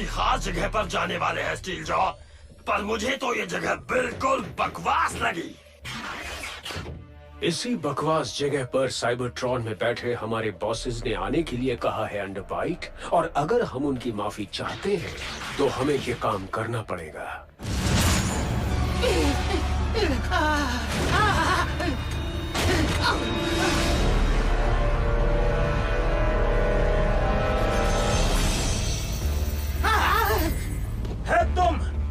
किसी खास जगह पर जाने वाले हैं स्टील जॉ, पर मुझे तो ये जगह बिल्कुल बकवास लगी। इसी बकवास जगह पर साइबरट्रॉन में बैठे हमारे बॉसेस ने आने के लिए कहा है अंडरबाइट, और अगर हम उनकी माफी चाहते हैं तो हमें ये काम करना पड़ेगा। है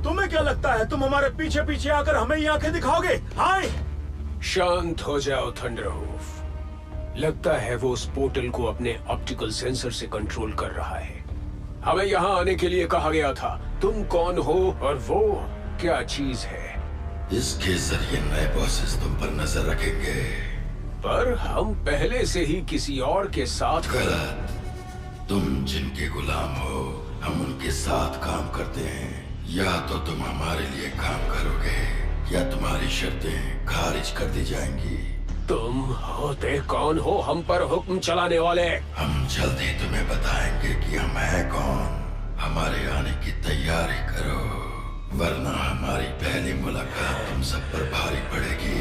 तुम्हें क्या लगता है तुम हमारे पीछे पीछे आकर हमें ये आंखें दिखाओगे? हाय, शांत हो जाओ थंडरहूफ। लगता है वो उस पोर्टल को अपने ऑप्टिकल सेंसर से कंट्रोल कर रहा है। हमें यहाँ आने के लिए कहा गया था। तुम कौन हो और वो क्या चीज है? इसके जरिए नए बॉसेस तुम पर नजर रखेंगे। पर हम पहले से ही किसी और के साथ। गलत। तुम जिनके गुलाम हो, हम उनके साथ काम करते हैं। या तो तुम हमारे लिए काम करोगे या तुम्हारी शर्तें खारिज कर दी जाएंगी। तुम होते कौन हो हम पर हुक्म चलाने वाले? हम जल्दी तुम्हें बताएंगे कि हम हैं कौन। हमारे आने की तैयारी करो, वरना हमारी पहली मुलाकात तुम सब पर भारी पड़ेगी।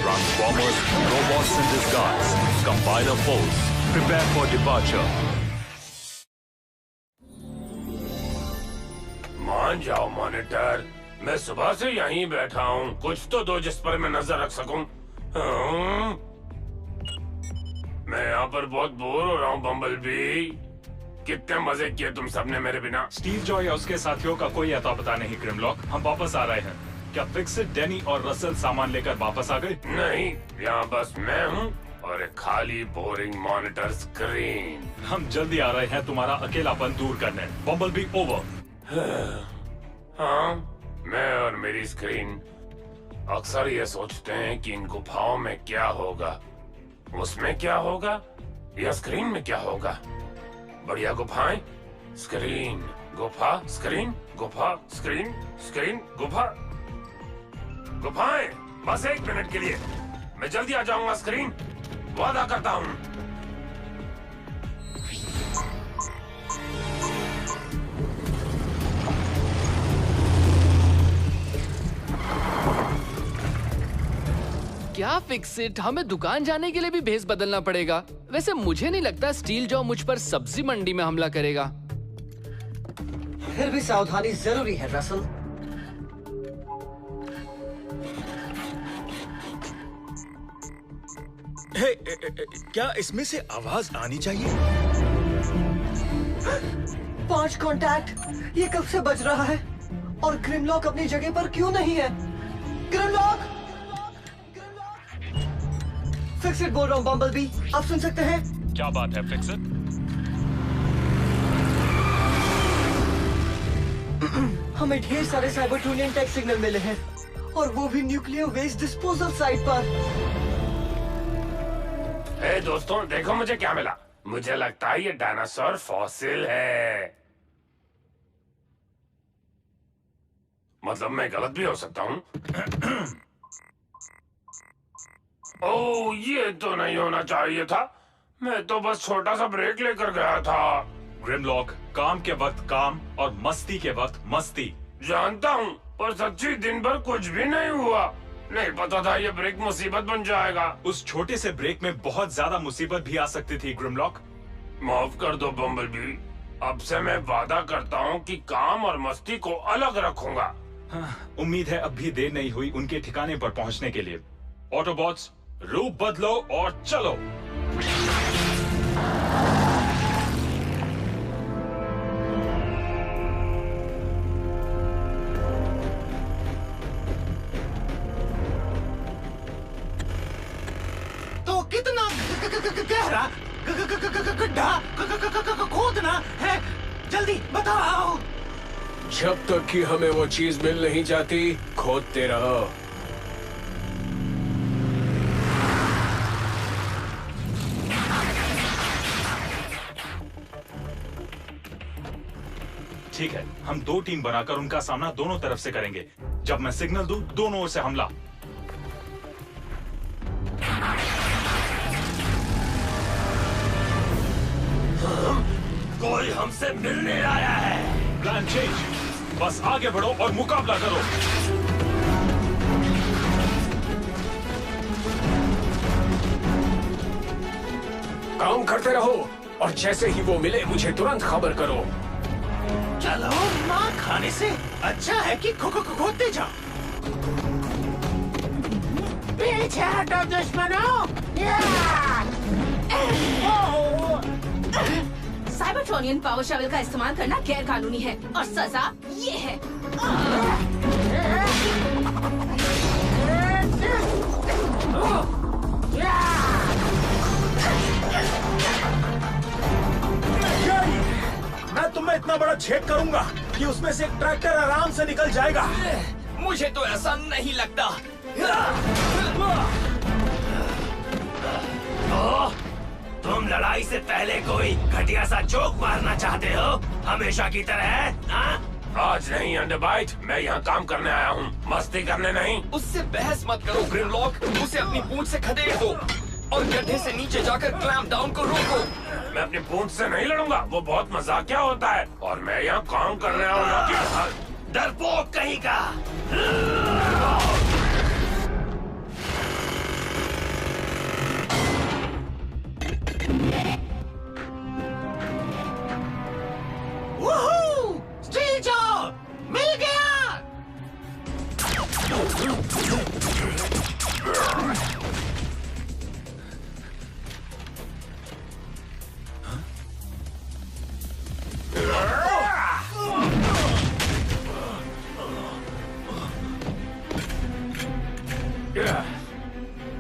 Transformers, robots in disguise, combine a force, prepare for departure. मान जाओ मॉनिटर, मैं सुबह से यहीं बैठा हूँ। कुछ तो दो जिस पर मैं नजर रख सकूं। मैं यहाँ पर बहुत बोर हो रहा हूँ बम्बलबी। कितने मजे किए तुम सबने मेरे बिना। स्टीव जॉ या उसके साथियों का कोई अता पता नहीं ग्रिमलॉक। हम वापस आ रहे हैं। क्या फिक्सिट, डेनी और रसल सामान लेकर वापस आ गए? नहीं, यहाँ बस मैं हूँ और एक खाली बोरिंग मॉनिटर स्क्रीन। हम जल्दी आ रहे हैं तुम्हारा अकेलापन दूर करने। Bumblebee over. हाँ, मैं और मेरी स्क्रीन अक्सर ये सोचते हैं कि इन गुफाओं में क्या होगा, उसमें क्या होगा या स्क्रीन में क्या होगा। बढ़िया गुफाएं, स्क्रीन, गुफा, स्क्रीन, गुफा, स्क्रीन, स्क्रीन, गुफा, गुफाएं। बस 1 मिनट के लिए मैं जल्दी आ जाऊंगा स्क्रीन, वादा करता हूँ। क्या फिक्सिट, हमें दुकान जाने के लिए भी भेस बदलना पड़ेगा। वैसे मुझे नहीं लगता स्टील जॉ मुझ पर सब्जी मंडी में हमला करेगा। फिर भी सावधानी जरूरी है रसल। क्या इसमें से आवाज आनी चाहिए? 5 कांटेक्ट, ये कब से बज रहा है? और ग्रिमलॉक अपनी जगह पर क्यों नहीं है? ग्रिमलॉक! फिक्सिट बोल रहा हूँ बम्बलबी, आप सुन सकते हैं? क्या बात है फिक्सिट? हमें ढेर सारे साइबरट्रोनियन टेक सिग्नल मिले हैं, और वो भी न्यूक्लियर वेस्ट डिस्पोजल साइट पर। ए दोस्तों, देखो मुझे क्या मिला। मुझे लगता है ये डायनासोर फॉसिल है। मतलब मैं गलत भी हो सकता हूँ। ओह, ये तो नहीं होना चाहिए था। मैं तो बस छोटा सा ब्रेक लेकर गया था। ग्रिमलॉक, काम के वक्त काम और मस्ती के वक्त मस्ती। जानता हूँ, पर सच्ची दिन भर कुछ भी नहीं हुआ। नहीं पता था ये ब्रेक मुसीबत बन जाएगा। उस छोटे से ब्रेक में बहुत ज्यादा मुसीबत भी आ सकती थी ग्रिमलॉक। माफ कर दो बम्बलबी, अब से मैं वादा करता हूँ कि काम और मस्ती को अलग रखूंगा। उम्मीद है अब भी देर नहीं हुई उनके ठिकाने पर पहुंचने के लिए। ऑटोबॉट्स, रूप बदलो और चलो। तो कितना गहरा गड्ढा खोदना है? जल्दी बताओ। जब तक कि हमें वो चीज मिल नहीं जाती, खोदते रहो। ठीक है, हम 2 टीम बनाकर उनका सामना दोनों तरफ से करेंगे। जब मैं सिग्नल दूं, दोनों ओर से हमला। कोई हमसे मिलने आया है। Plan change. बस आगे बढ़ो और मुकाबला करो। काम करते रहो और जैसे ही वो मिले मुझे तुरंत खबर करो। चलो, मार खाने से अच्छा है कि खोते जाओ। पीछे हटो दुश्मनों। साइबरट्रॉनियन पावर शवल का इस्तेमाल करना गैर कानूनी है और सजा ये है। मैं तुम्हें इतना बड़ा छेद करूंगा कि उसमें से एक ट्रैक्टर आराम से निकल जाएगा। मुझे तो ऐसा नहीं लगता। तुम लड़ाई से पहले कोई घटिया सा जोक मारना चाहते हो, हमेशा की तरह? हाँ? आज नहीं अंडरबाइट, मैं यहाँ काम करने आया हूँ, मस्ती करने नहीं। उससे बहस मत करो ग्रिमलॉक, उसे अपनी पूंछ से खदेड़ दो और गड्ढे से नीचे जाकर क्लैम्प डाउन को रोको। मैं अपनी पूंछ से नहीं लड़ूंगा, वो बहुत मजाकिया होता है और मैं यहाँ काम करने आया हूँ। डरपोक कहीं का। स्टील जॉ मिल गया।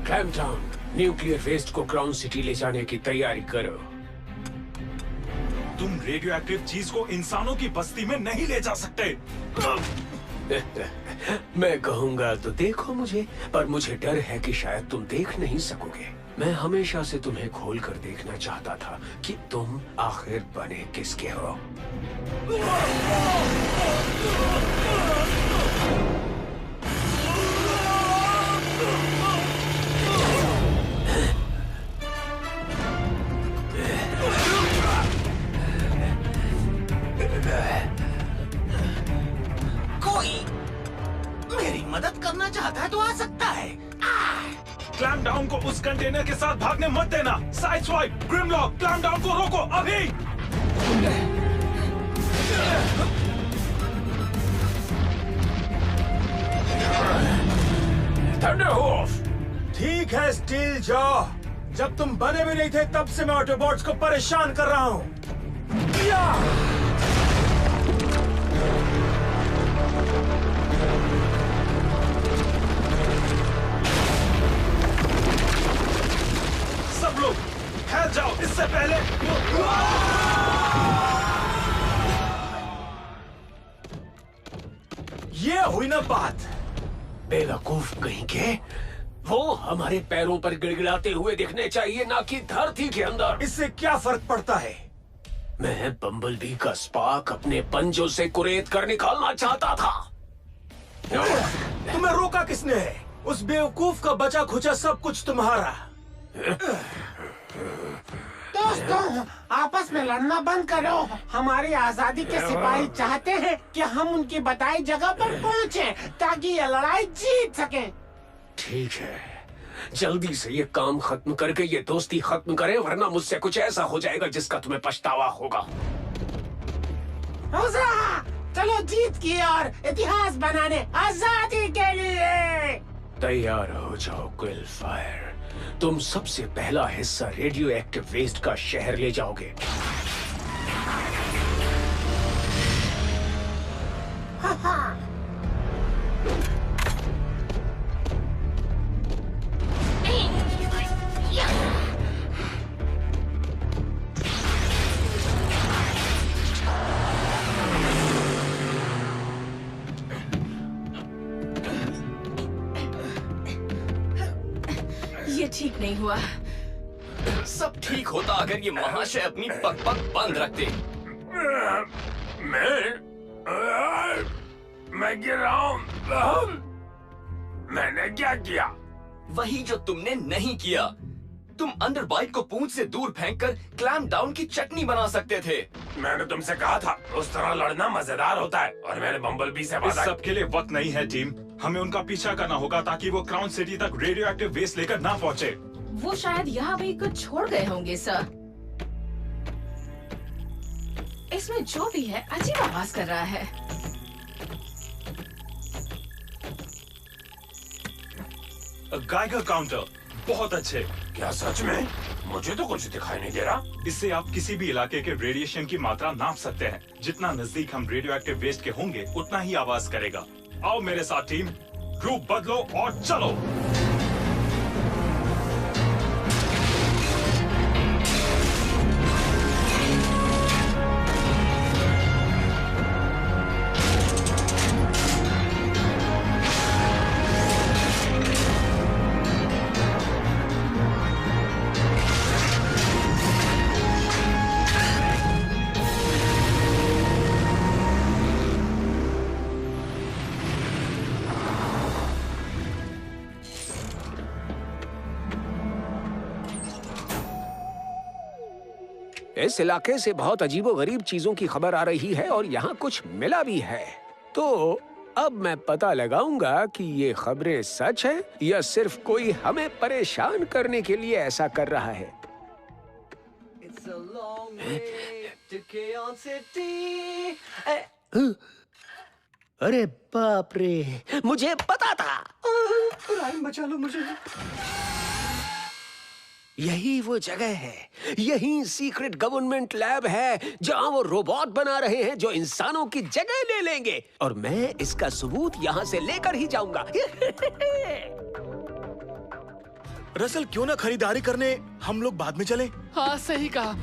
क्लैम्प डाउन, न्यूक्लियर वेस्ट को क्राउन सिटी ले जाने की तैयारी करो। तुम रेडियो एक्टिव चीज को इंसानों की बस्ती में नहीं ले जा सकते। मैं कहूंगा तो देखो मुझे, पर मुझे डर है कि शायद तुम देख नहीं सकोगे। मैं हमेशा से तुम्हें खोल कर देखना चाहता था कि तुम आखिर बने किसके हो। कोई मेरी मदद करना चाहता है तो आ सकता है। क्लैम्प डाउन को उस कंटेनर के साथ भागने मत देना। साइड स्वाइप, ग्रिमलॉक, क्लैम्प डाउन को रोको अभी। थंडरहोफ, ठीक है स्टील जॉ, जब तुम बने भी नहीं थे तब से मैं ऑटोबॉट्स को परेशान कर रहा हूँ। सब लोग ठहर जाओ, इससे पहले। ये हुई ना बात। बेवकूफ कहीं के, वो हमारे पैरों पर गिड़गिड़ाते हुए दिखने चाहिए, ना कि धरती के अंदर। इससे क्या फर्क पड़ता है? मैं बम्बलबी का स्पार्क अपने पंजों से कुरेद कर निकालना चाहता था। तुम्हें रोका किसने है? उस बेवकूफ का बचा खुचा सब कुछ तुम्हारा। दोस्तों, आपस में लड़ना बंद करो। हमारी आजादी के सिपाही चाहते हैं कि हम उनकी बताई जगह पर पहुंचे ताकि ये लड़ाई जीत सकें। ठीक है, जल्दी से ये काम खत्म करके ये दोस्ती खत्म करें, वरना मुझसे कुछ ऐसा हो जाएगा जिसका तुम्हें पछतावा होगा। चलो जीत की और इतिहास बनाने आजादी के लिए तैयार हो जाओ क्विलफायर। तुम सबसे पहला हिस्सा रेडियो एक्टिव वेस्ट का शहर ले जाओगे। ये ठीक नहीं हुआ। सब ठीक होता अगर ये महाशय अपनी पग बंद रखते। मैं मैं गिर रहा हूँ। मैंने क्या किया? वही जो तुमने नहीं किया। तुम अंडर बाइट को पूंछ से दूर फेंककर क्लैम्प डाउन की चटनी बना सकते थे। मैंने तुमसे कहा था उस तरह लड़ना मजेदार होता है, और मैंने बम्बलबी से इस सब के लिए वक्त नहीं है टीम। हमें उनका पीछा करना होगा ताकि वो क्राउन सिटी तक रेडियो एक्टिव वेस्ट लेकर ना पहुँचे। वो शायद यहाँ भी कुछ छोड़ गए होंगे सर। इसमें जो भी है अजीब आवाज कर रहा है। गाइगर काउंटर बहुत अच्छे। क्या सच में? मुझे तो कुछ दिखाई नहीं दे रहा। इससे आप किसी भी इलाके के रेडिएशन की मात्रा नाप सकते हैं। जितना नजदीक हम रेडियो एक्टिव वेस्ट के होंगे उतना ही आवाज करेगा। आओ मेरे साथ टीम, रूप बदलो और चलो। इस इलाके से बहुत अजीबोगरीब चीजों की खबर आ रही है और यहाँ कुछ मिला भी है। तो अब मैं पता लगाऊंगा कि ये खबरें सच हैं या सिर्फ कोई हमें परेशान करने के लिए ऐसा कर रहा है। अरे बाप रे, मुझे पता था। बचा लो मुझे। यही वो जगह है, यही सीक्रेट गवर्नमेंट लैब है जहां वो रोबोट बना रहे हैं जो इंसानों की जगह ले लेंगे, और मैं इसका सबूत यहां से लेकर ही जाऊंगा। रसल, क्यों ना खरीदारी करने हम लोग बाद में चले? हाँ सही कहा।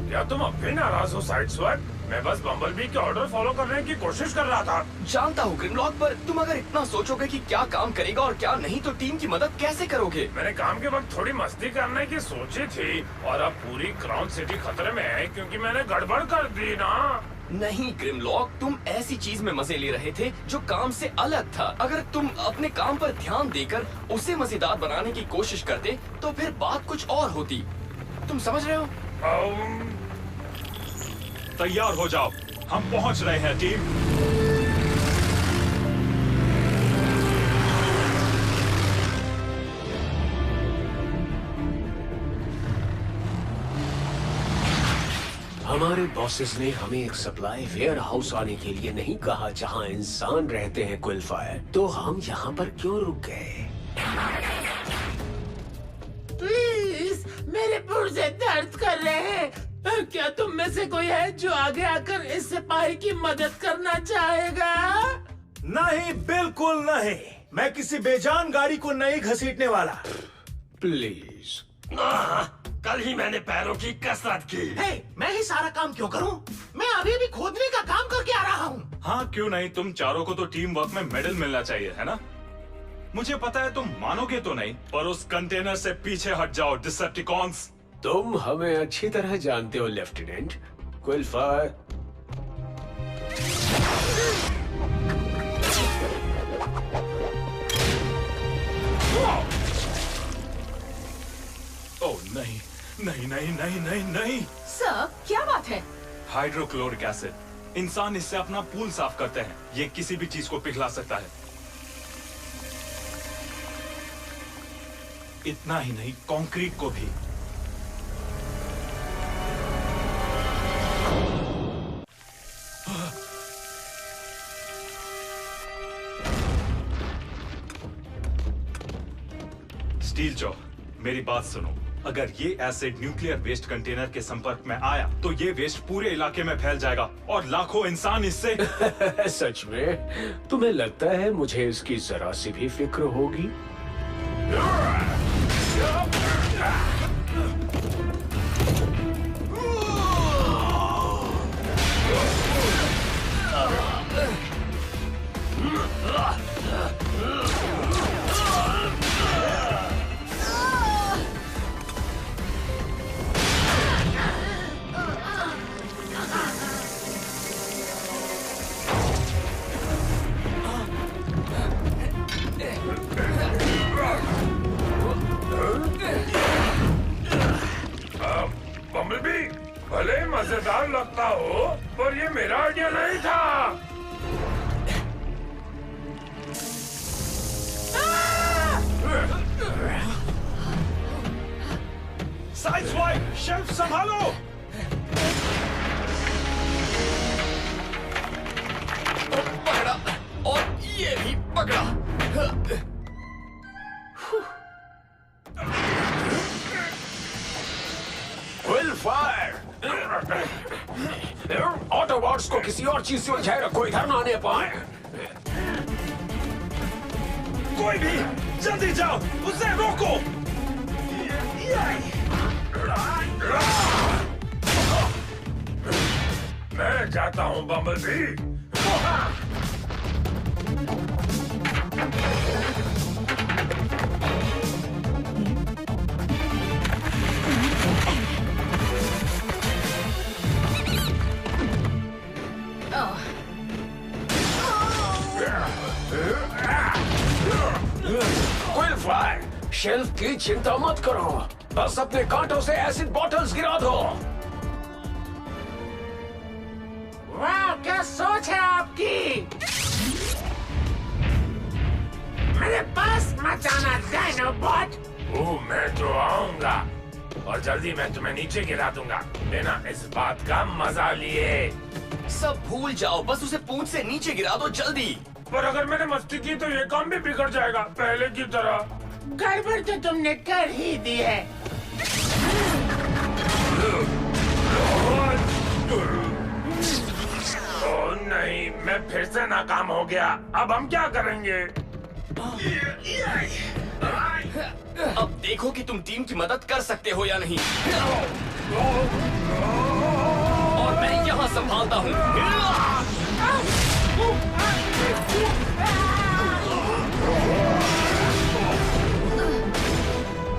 क्या तुम अब भी नाराज हो साइड स्वैप? मैं बस बम्बलबी के ऑर्डर फॉलो करने की कोशिश कर रहा था। जानता हूँ ग्रिमलॉक, पर तुम अगर इतना सोचोगे कि क्या काम करेगा और क्या नहीं तो टीम की मदद कैसे करोगे? मैंने काम के वक्त थोड़ी मस्ती करने की सोची थी, और अब पूरी क्राउन सिटी खतरे में है क्योंकि मैंने गड़बड़ कर दी ना। नहीं ग्रिमलॉक, तुम ऐसी चीज में मजे ले रहे थे जो काम से अलग था। अगर तुम अपने काम पर ध्यान देकर उसे मजेदार बनाने की कोशिश करते तो फिर बात कुछ और होती। तुम समझ रहे हो? तैयार हो जाओ, हम पहुंच रहे हैं टीम। हमारे बॉसेस ने हमें एक सप्लाई वेयर हाउस आने के लिए नहीं कहा जहां इंसान रहते हैं क्विलफायर, तो हम यहाँ पर क्यों रुक गए? प्लीज, मेरे पुर्जे दर्द कर रहे हैं। क्या तुम में से कोई है जो आगे आकर इस सिपाही की मदद करना चाहेगा? नहीं, बिल्कुल नहीं। मैं किसी बेजान गाड़ी को नहीं घसीटने वाला। प्लीज। कल ही मैंने पैरों की कसरत की। मैं ही सारा काम क्यों करूं? मैं अभी भी खोदने का काम करके आ रहा हूं। हाँ क्यों नहीं, तुम चारों को तो टीम वर्क में मेडल मिलना चाहिए, है ना? मुझे पता है तुम मानोगे तो नहीं, पर उस कंटेनर से पीछे हट जाओ डिसेप्टिकॉन्स। तुम हमें अच्छी तरह जानते हो लेफ्टिनेंट क्विलफायर। ओह नहीं नहीं नहीं नहीं नहीं नहीं। सर क्या बात है? Hydrochloric acid. इंसान इससे अपना पूल साफ करते हैं। ये किसी भी चीज को पिघला सकता है। इतना ही नहीं, कंक्रीट को भी। स्टील जॉ, मेरी बात सुनो। अगर ये एसिड न्यूक्लियर वेस्ट कंटेनर के संपर्क में आया तो ये वेस्ट पूरे इलाके में फैल जाएगा और लाखों इंसान इससे। सच में? तुम्हें लगता है मुझे इसकी जरा सी भी फिक्र होगी? रहा हो, पर ये मेरा आइडिया नहीं था। साइड स्वाइप, शेल्फ संभालो। पकड़ा और ये भी पकड़ा। Will fire. ऑटोबॉट्स को किसी और चीज से उलझाए रखो, इधर ना आने पाए। कोई भी जल्दी जाओ, उसे रोको। मैं जाता हूँ बम्बलबी। क्विलफ्लाई, शेल्फ की चिंता मत करो, बस अपने कांटों से एसिड बॉटल्स गिरा दो। वाह, क्या सोच है आपकी। मेरे पास मत जाना डायनोबॉट। मैं तो आऊंगा और जल्दी मैं तुम्हें नीचे गिरा दूंगा बिना इस बात का मजा लिए। सब भूल जाओ, बस उसे पूंछ से नीचे गिरा दो जल्दी। पर अगर मैंने मस्ती की तो ये काम भी बिगड़ जाएगा पहले की तरह। गड़बड़ तो तुमने कर ही दी है। ओ नहीं, मैं फिर से नाकाम हो गया। अब हम क्या करेंगे? अब देखो कि तुम टीम की मदद कर सकते हो या नहीं। और मैं यहाँ संभालता हूँ।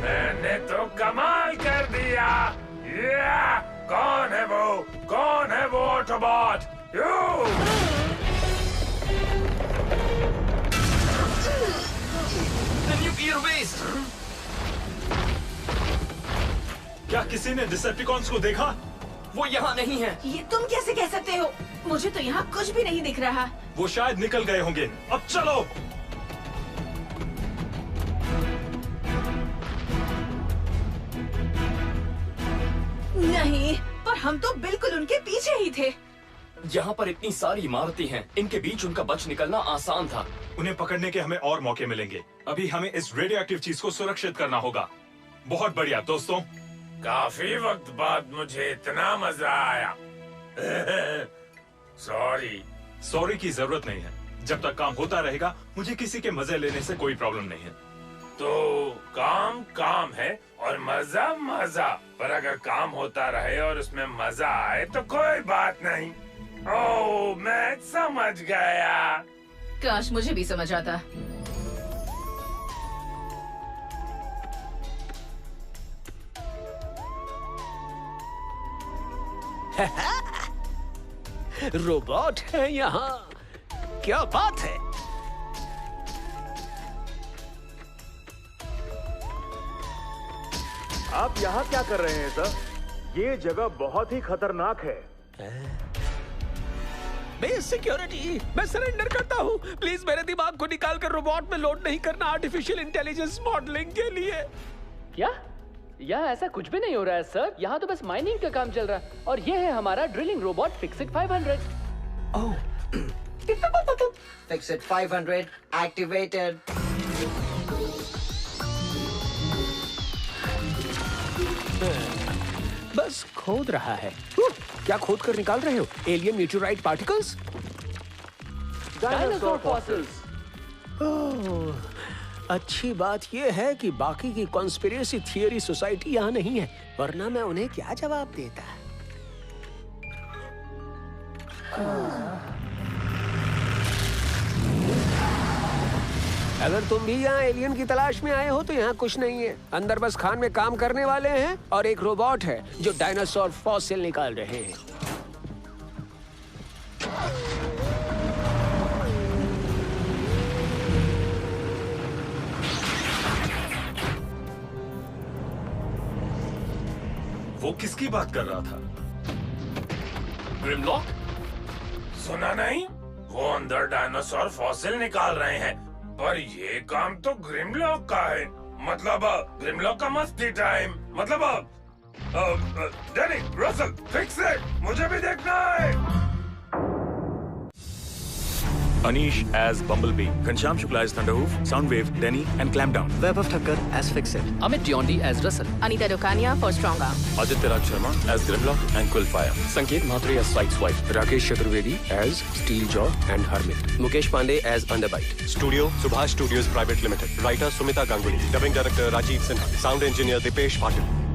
मैंने तो कमाल कर दिया। कौन है वो? कौन है वो ऑटोबॉट? Nuclear waste. क्या किसी ने डिसेप्टिकॉन्स को देखा? वो यहाँ नहीं है। ये तुम कैसे कह सकते हो? मुझे तो यहाँ कुछ भी नहीं दिख रहा। वो शायद निकल गए होंगे। अब चलो। नहीं, पर हम तो बिल्कुल उनके पीछे ही थे। यहाँ पर इतनी सारी इमारतें हैं, इनके बीच उनका बच निकलना आसान था। उन्हें पकड़ने के हमें और मौके मिलेंगे। अभी हमें इस रेडियो एक्टिव चीज को सुरक्षित करना होगा। बहुत बढ़िया दोस्तों। काफी वक्त बाद मुझे इतना मजा आया। सॉरी की जरूरत नहीं है। जब तक काम होता रहेगा, मुझे किसी के मजे लेने से कोई प्रॉब्लम नहीं है। तो काम काम है और मजा मजा, पर अगर काम होता रहे और उसमें मजा आए तो कोई बात नहीं। ओह, मैं समझ गया। काश मुझे भी समझ आता। रोबोट है यहाँ, क्या बात है। आप यहाँ क्या कर रहे हैं सर? ये जगह बहुत ही खतरनाक है। बेस सिक्योरिटी, मैं सरेंडर करता हूँ। प्लीज मेरे दिमाग को निकाल कर रोबोट में लोड नहीं करना आर्टिफिशियल इंटेलिजेंस मॉडलिंग के लिए। क्या? यहाँ ऐसा कुछ भी नहीं हो रहा है सर। यहाँ तो बस माइनिंग का काम चल रहा है और ये है हमारा ड्रिलिंग रोबोट फिक्सिट 500। ओह, फिक्सिट 500 एक्टिवेटेड। बस खोद रहा है। क्या खोद कर निकाल रहे हो? Alien meteorite particles? Dinosaur fossils. अच्छी बात यह है कि बाकी की कॉन्स्पिरेसी थियरी सोसाइटी यहाँ नहीं है, वरना मैं उन्हें क्या जवाब देता। अगर तुम भी यहाँ एलियन की तलाश में आए हो तो यहाँ कुछ नहीं है। अंदर बस खान में काम करने वाले हैं और एक रोबोट है जो डायनासोर फॉसिल निकाल रहे हैं। वो किसकी बात कर रहा था? ग्रिमलॉक? सुना नहीं? वो अंदर डायनासोर फॉसिल निकाल रहे हैं, पर ये काम तो ग्रिमलॉक का है। मतलब ग्रिमलॉक का मस्ती टाइम। मतलब डैनी, रसल, फिक्स इट, मुझे भी देखना है। Anish as Bumblebee, Ghanshyam Shukla as Thunderhoof, Soundwave, Denny, and Clampdown. Web of Thakkar as Fixit. Amit Diondi as Russell. Anita Dokania for Strong Arm. Aditya Raj Sharma as Grimlock and Quillfire. Sanket Mhatre as Sideswipe. Rakesh Chaturvedi as Steeljaw and Hermit. Mukesh Pandey as Underbite. Studio Subhash Studios Private Limited. Writer Sumita Ganguly. Dubbing Director Rajiv Sinha. Sound Engineer Dipesh Patil.